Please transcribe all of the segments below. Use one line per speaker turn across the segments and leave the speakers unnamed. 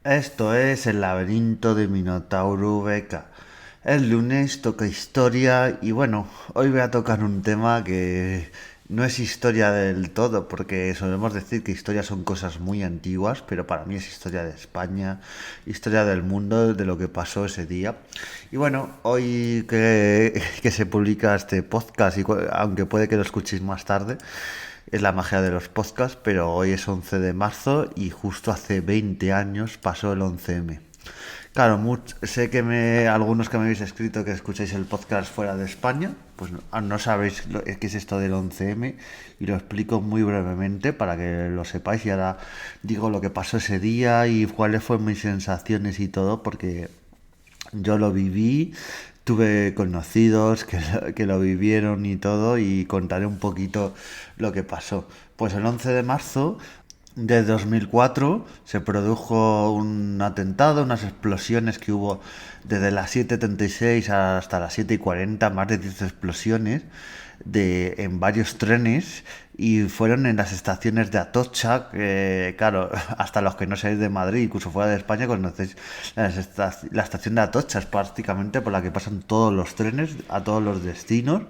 Esto es El laberinto de Minotauro Beca. El lunes toca historia y bueno, hoy voy a tocar un tema que no es historia del todo, porque solemos decir que historia son cosas muy antiguas, pero para mí es historia de España, historia del mundo, de lo que pasó ese día. Y bueno, hoy que se publica este podcast, aunque puede que lo escuchéis más tarde, es la magia de los podcasts, pero hoy es 11 de marzo y justo hace 20 años pasó el 11M. Claro, sé que algunos que me habéis escrito que escucháis el podcast fuera de España, pues no sabéis qué es esto del 11M y lo explico muy brevemente para que lo sepáis y ahora digo lo que pasó ese día y cuáles fueron mis sensaciones y todo, porque yo lo viví, tuve conocidos que lo vivieron y todo y contaré un poquito lo que pasó. Pues el 11 de marzo de 2004 se produjo un atentado, unas explosiones que hubo desde las 7:36 hasta las 7:40, más de 10 explosiones en varios trenes y fueron en las estaciones de Atocha, que claro, hasta los que no seáis de Madrid, incluso fuera de España, conocéis la estación de Atocha, es prácticamente por la que pasan todos los trenes a todos los destinos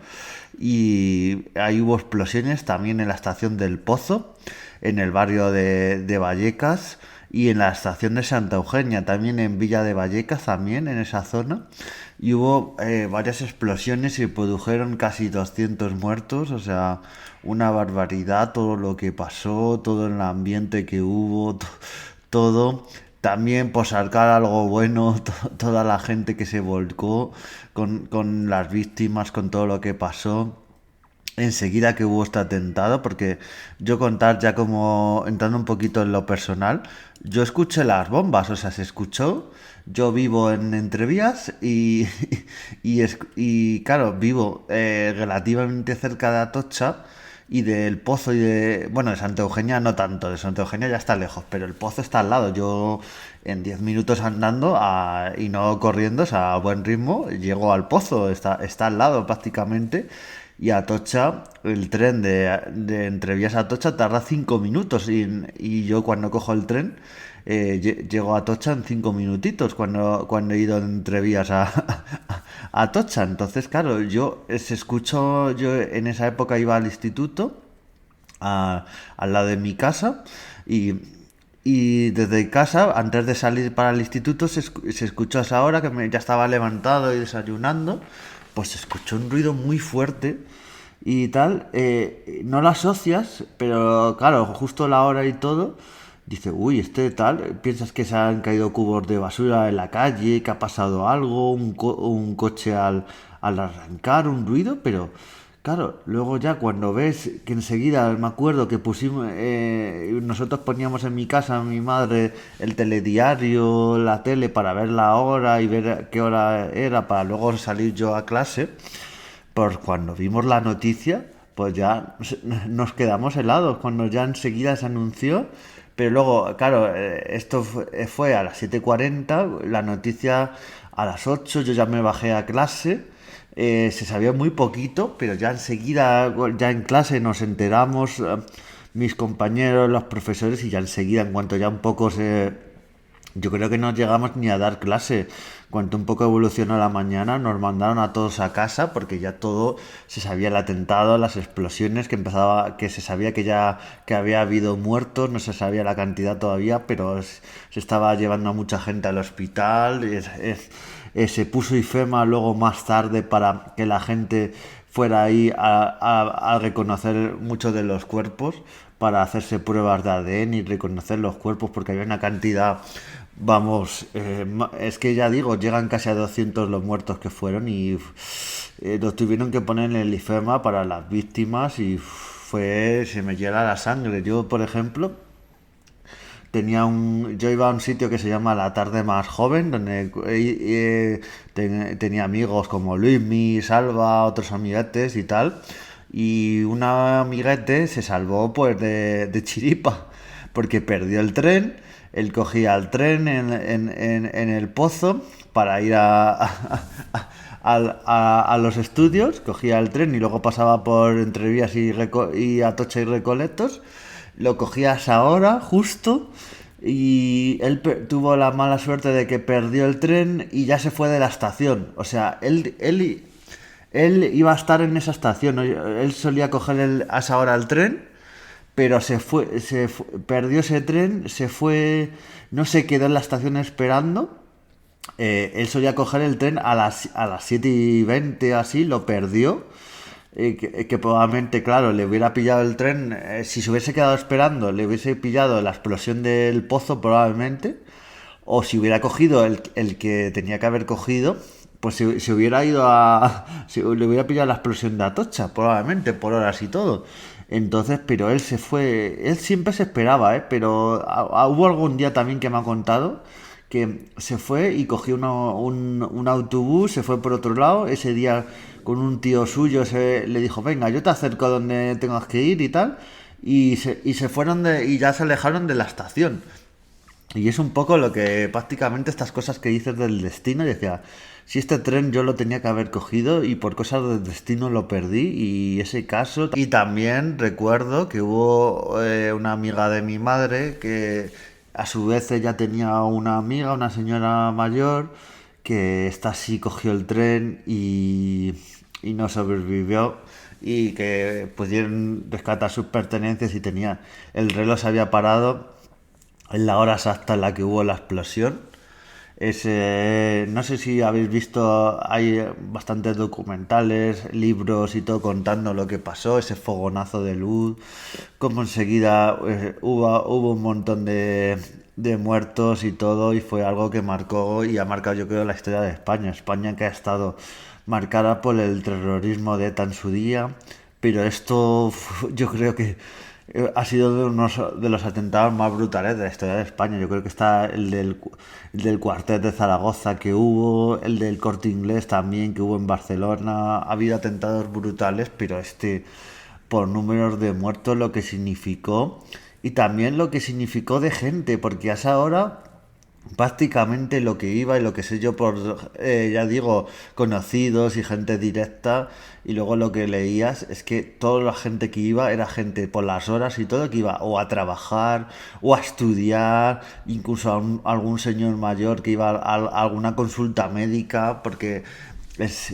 y ahí hubo explosiones también en la estación del Pozo, en el barrio de Vallecas y en la estación de Santa Eugenia, también en Villa de Vallecas, también en esa zona. Y hubo varias explosiones y produjeron casi 200 muertos, o sea, una barbaridad todo lo que pasó, todo el ambiente que hubo, todo. También por sacar algo bueno, toda la gente que se volcó con las víctimas, con todo lo que pasó enseguida que hubo este atentado, porque yo contar ya como entrando un poquito en lo personal, yo escuché las bombas, o sea, se escuchó, yo vivo en Entrevías y claro, vivo relativamente cerca de Atocha y del Pozo bueno, de Santa Eugenia no tanto, de Santa Eugenia ya está lejos, pero el Pozo está al lado, yo en 10 minutos andando y no corriendo, o sea, a buen ritmo, llego al Pozo, está al lado prácticamente. Y Atocha, el tren de Entrevías a Atocha tarda 5 minutos y yo cuando cojo el tren llego a Atocha en 5 minutitos cuando he ido de Entrevías a Atocha. Entonces, claro, yo en esa época iba al instituto al lado de mi casa y, y desde casa, antes de salir para el instituto, se escuchó a esa hora que ya estaba levantado y desayunando, pues se escuchó un ruido muy fuerte y tal. No lo asocias, pero claro, justo la hora y todo, dice, uy, piensas que se han caído cubos de basura en la calle, que ha pasado algo, un coche al arrancar, un ruido, pero claro, luego ya cuando ves que enseguida me acuerdo que pusimos, nosotros poníamos en mi casa, mi madre, el telediario, la tele para ver la hora y ver qué hora era para luego salir yo a clase, pues cuando vimos la noticia, pues ya nos quedamos helados cuando ya enseguida se anunció. Pero luego, claro, esto fue a las 7:40, la noticia a las 8, yo ya me bajé a clase. Se sabía muy poquito, pero ya enseguida, ya en clase nos enteramos, mis compañeros, los profesores, y ya enseguida, en cuanto ya un poco yo creo que no llegamos ni a dar clase. Cuando un poco evolucionó la mañana, nos mandaron a todos a casa porque ya todo se sabía el atentado, las explosiones, que se sabía que había habido muertos, no se sabía la cantidad todavía, pero se estaba llevando a mucha gente al hospital. Se puso IFEMA luego más tarde para que la gente fuera ahí a reconocer muchos de los cuerpos, para hacerse pruebas de ADN y reconocer los cuerpos, porque había una cantidad, vamos, es que ya digo, llegan casi a 200 los muertos que fueron y los tuvieron que poner en el IFEMA para las víctimas y se me hiela la sangre. Yo, por ejemplo, yo iba a un sitio que se llama La Tarde Más Joven, donde tenía amigos como Luismi, Salva, otros amiguetes y tal. Y un amiguete se salvó pues de chiripa, porque perdió el tren. Él cogía el tren en el Pozo para ir a los estudios, cogía el tren y luego pasaba por Entrevías y Atocha y Recoletos, lo cogía a esa hora justo y él tuvo la mala suerte de que perdió el tren y ya se fue de la estación. O sea, él iba a estar en esa estación, ¿no? Él solía coger a esa hora el tren, pero perdió ese tren, se fue, no se quedó en la estación esperando. Él solía coger el tren a las 7:20 así, lo perdió. Que probablemente, claro, le hubiera pillado el tren, si se hubiese quedado esperando, le hubiese pillado la explosión del pozo probablemente, o si hubiera cogido el que tenía que haber cogido, pues se hubiera ido le hubiera pillado la explosión de Atocha, probablemente, por horas y todo. Entonces, pero él se fue, él siempre se esperaba, pero hubo algún día también que me ha contado que se fue y cogió un autobús, se fue por otro lado, ese día con un tío suyo le dijo, venga, yo te acerco a donde tengas que ir y tal, y se fueron y ya se alejaron de la estación. Y es un poco lo que prácticamente estas cosas que dices del destino, y decía, si este tren yo lo tenía que haber cogido y por cosas del destino lo perdí, y ese caso. Y también recuerdo que hubo una amiga de mi madre que a su vez ella tenía una amiga, una señora mayor, que esta sí cogió el tren y no sobrevivió y que pudieron rescatar sus pertenencias y el reloj se había parado en la hora exacta en la que hubo la explosión. No sé si habéis visto, hay bastantes documentales, libros y todo contando lo que pasó, ese fogonazo de luz, como enseguida hubo un montón de muertos y todo, y fue algo que marcó y ha marcado, yo creo, la historia de España. España que ha estado marcada por el terrorismo de ETA en su día, pero esto yo creo que ha sido de los atentados más brutales de la historia de España. Yo creo que está el del cuartel de Zaragoza que hubo, el del Corte Inglés también que hubo en Barcelona. Ha habido atentados brutales, pero por números de muertos, lo que significó y también lo que significó de gente, porque a esa hora prácticamente lo que iba y lo que sé yo por, ya digo, conocidos y gente directa, y luego lo que leías es que toda la gente que iba era gente por las horas y todo que iba o a trabajar o a estudiar, incluso algún señor mayor que iba a alguna consulta médica, porque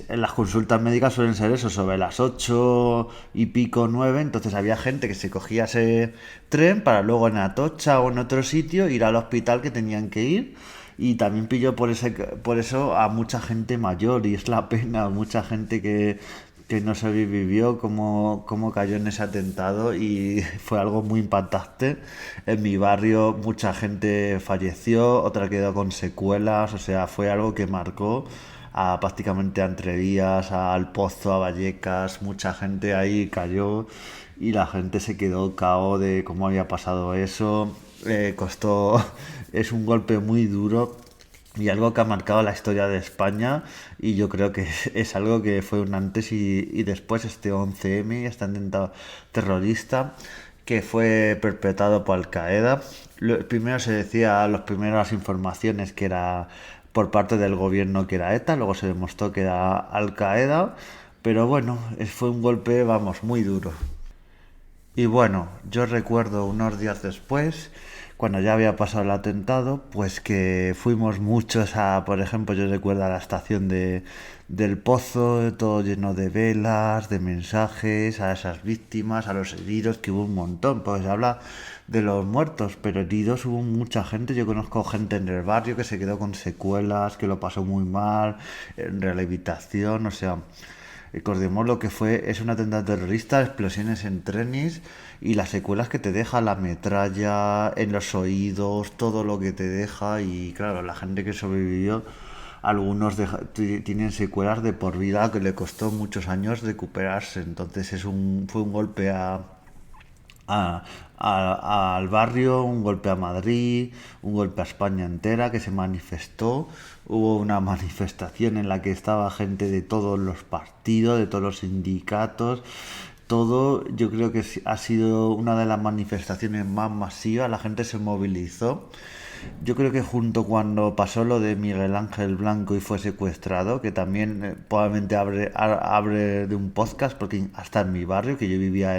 las consultas médicas suelen ser eso, sobre las 8:00 y pico, 9, entonces había gente que se cogía ese tren para luego en Atocha o en otro sitio ir al hospital que tenían que ir, y también pilló por eso a mucha gente mayor, y es la pena, mucha gente que no sobrevivió, como cayó en ese atentado, y fue algo muy impactante. En mi barrio mucha gente falleció, otra quedó con secuelas, o sea, fue algo que marcó prácticamente a Entrevías, al Pozo, a Vallecas, mucha gente ahí cayó y la gente se quedó cao de cómo había pasado eso. Costó, es un golpe muy duro y algo que ha marcado la historia de España, y yo creo que es algo que fue un antes y después, este 11M, este atentado terrorista que fue perpetrado por Al Qaeda. Primero se decía, las primeras informaciones, que era por parte del gobierno que era ETA, luego se demostró que era Al Qaeda, pero bueno, fue un golpe, vamos, muy duro. Y bueno, yo recuerdo unos días después, cuando ya había pasado el atentado, pues que fuimos muchos por ejemplo, yo recuerdo a la estación del Pozo, todo lleno de velas, de mensajes, a esas víctimas, a los heridos, que hubo un montón, pues se habla de los muertos, pero heridos hubo mucha gente. Yo conozco gente en el barrio que se quedó con secuelas, que lo pasó muy mal, en rehabilitación, o sea. Recordemos lo que es un atentado terrorista, explosiones en trenes y las secuelas que te deja la metralla en los oídos, todo lo que te deja. Y claro, la gente que sobrevivió, algunos tienen secuelas de por vida que le costó muchos años recuperarse. Entonces fue un golpe al barrio, un golpe a Madrid, un golpe a España entera, que se manifestó. Hubo una manifestación en la que estaba gente de todos los partidos, de todos los sindicatos. Todo, yo creo que ha sido una de las manifestaciones más masivas. La gente se movilizó. Yo creo que junto cuando pasó lo de Miguel Ángel Blanco y fue secuestrado, que también probablemente abre de un podcast, porque hasta en mi barrio, que yo vivía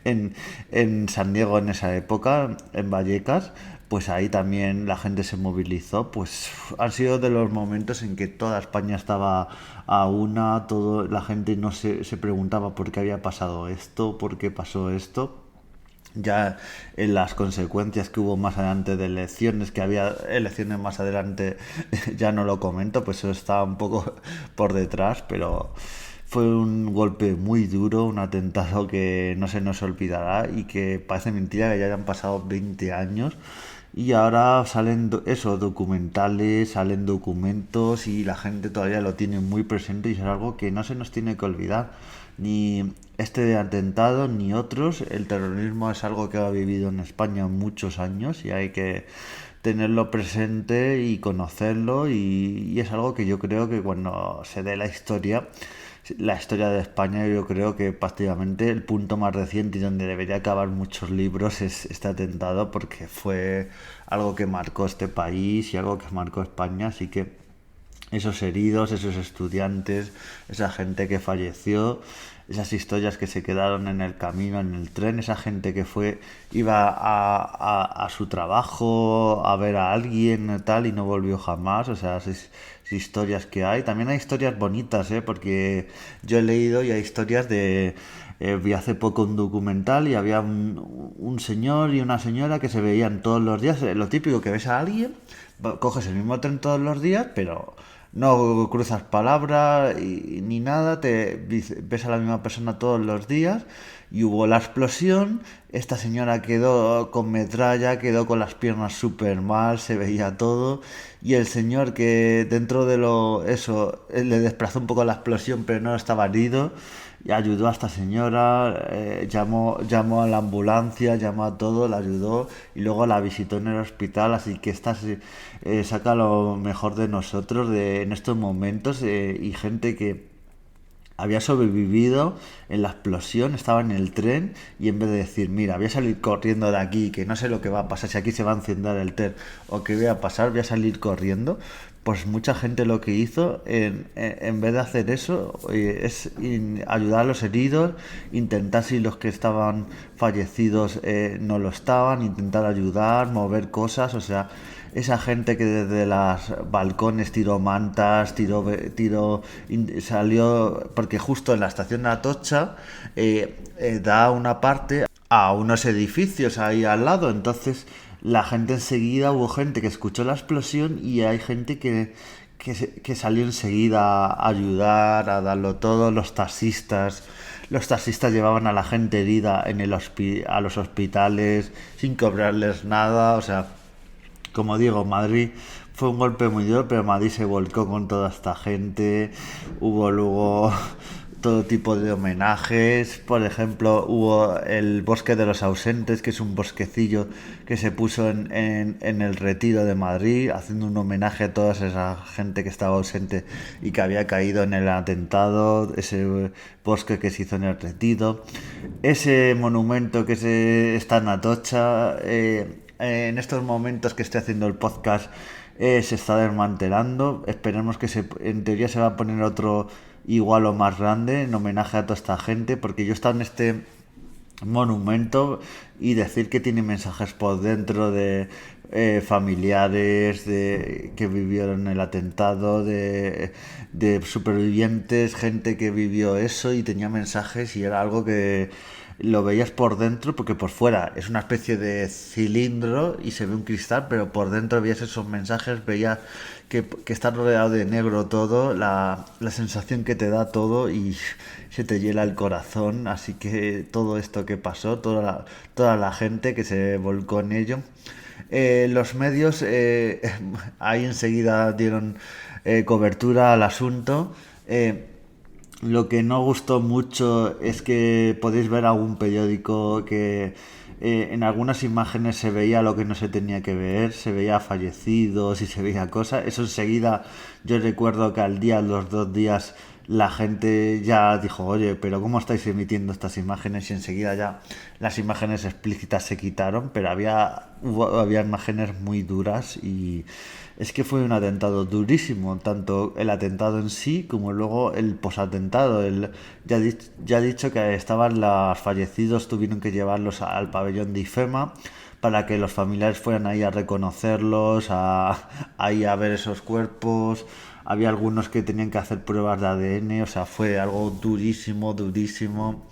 en San Diego en esa época, en Vallecas, pues ahí también la gente se movilizó. Pues han sido de los momentos en que toda España estaba a una, la gente no se preguntaba por qué había pasado esto, por qué pasó esto. Ya en las consecuencias que hubo más adelante de elecciones, que había elecciones más adelante, ya no lo comento, pues eso estaba un poco por detrás, pero fue un golpe muy duro, un atentado que no se nos olvidará y que parece mentira que ya hayan pasado 20 años y ahora salen documentales, salen documentos y la gente todavía lo tiene muy presente y es algo que no se nos tiene que olvidar. Ni este atentado ni otros. El terrorismo es algo que ha vivido en España muchos años y hay que tenerlo presente y conocerlo y es algo que yo creo que cuando se dé la historia de España, yo creo que prácticamente el punto más reciente y donde debería acabar muchos libros es este atentado porque fue algo que marcó este país y algo que marcó España, así que esos heridos, esos estudiantes, esa gente que falleció, esas historias que se quedaron en el camino, en el tren, esa gente que iba a su trabajo a ver a alguien tal y no volvió jamás, o sea, esas historias que hay. También hay historias bonitas, porque yo he leído y hay historias vi hace poco un documental y había un señor y una señora que se veían todos los días, lo típico que ves a alguien, coges el mismo tren todos los días, pero no cruzas palabra ni nada, ves a la misma persona todos los días y hubo la explosión, esta señora quedó con metralla, quedó con las piernas súper mal, se veía todo y el señor que dentro de le desplazó un poco la explosión pero no estaba herido y ayudó a esta señora, llamó a la ambulancia, llamó a todo, la ayudó y luego la visitó en el hospital, así que esta saca lo mejor de nosotros en estos momentos y gente que había sobrevivido en la explosión, estaba en el tren y en vez de decir, mira, voy a salir corriendo de aquí, que no sé lo que va a pasar, si aquí se va a encender el tren o qué voy a pasar, voy a salir corriendo, pues mucha gente lo que hizo en vez de hacer eso es ayudar a los heridos, intentar si los que estaban fallecidos no lo estaban, intentar ayudar, mover cosas, o sea, esa gente que desde los balcones tiró mantas, salió, porque justo en la estación de Atocha da una parte a unos edificios ahí al lado, entonces la gente enseguida, hubo gente que escuchó la explosión y hay gente que salió enseguida a ayudar, a darlo todo, los taxistas. Los taxistas llevaban a la gente herida a los hospitales sin cobrarles nada, o sea, como digo, Madrid fue un golpe muy duro, pero Madrid se volcó con toda esta gente. Hubo luego todo tipo de homenajes. Por ejemplo, hubo el Bosque de los Ausentes, que es un bosquecillo que se puso en el Retiro de Madrid, haciendo un homenaje a toda esa gente que estaba ausente y que había caído en el atentado. Ese bosque que se hizo en el Retiro. Ese monumento está en Atocha. En estos momentos que estoy haciendo el podcast se está desmantelando. Esperemos que en teoría se va a poner otro igual o más grande en homenaje a toda esta gente, porque yo he estado en este monumento y decir que tiene mensajes por dentro de familiares que vivieron el atentado, de supervivientes, gente que vivió eso y tenía mensajes y era algo que lo veías por dentro porque por fuera es una especie de cilindro y se ve un cristal, pero por dentro veías esos mensajes, veías que está rodeado de negro todo, la sensación que te da todo y se te hiela el corazón, así que todo esto que pasó, toda la gente que se volcó en ello. Los medios ahí enseguida dieron cobertura al asunto. Lo que no gustó mucho es que podéis ver algún periódico que en algunas imágenes se veía lo que no se tenía que ver, se veía fallecidos y se veía cosas. Eso enseguida, yo recuerdo que los 2 días la gente ya dijo, oye, pero ¿cómo estáis emitiendo estas imágenes? Y enseguida ya las imágenes explícitas se quitaron, pero había imágenes muy duras y es que fue un atentado durísimo, tanto el atentado en sí como luego el posatentado. Ya he dicho que estaban los fallecidos, tuvieron que llevarlos al pabellón de IFEMA para que los familiares fueran ahí a reconocerlos, ahí a ver esos cuerpos. Había algunos que tenían que hacer pruebas de ADN, o sea, fue algo durísimo, durísimo.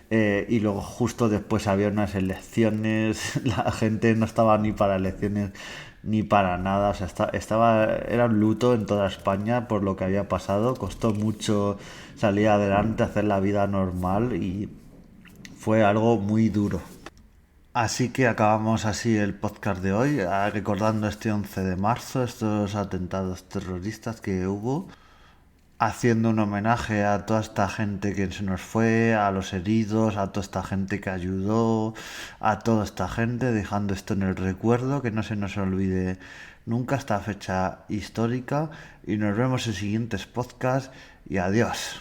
Y luego justo después había unas elecciones, la gente no estaba ni para elecciones ni para nada, o sea, era un luto en toda España por lo que había pasado, costó mucho salir adelante, hacer la vida normal y fue algo muy duro. Así que acabamos así el podcast de hoy, recordando este 11 de marzo, estos atentados terroristas que hubo, haciendo un homenaje a toda esta gente que se nos fue, a los heridos, a toda esta gente que ayudó, a toda esta gente, dejando esto en el recuerdo, que no se nos olvide nunca esta fecha histórica. Y nos vemos en siguientes podcasts y adiós.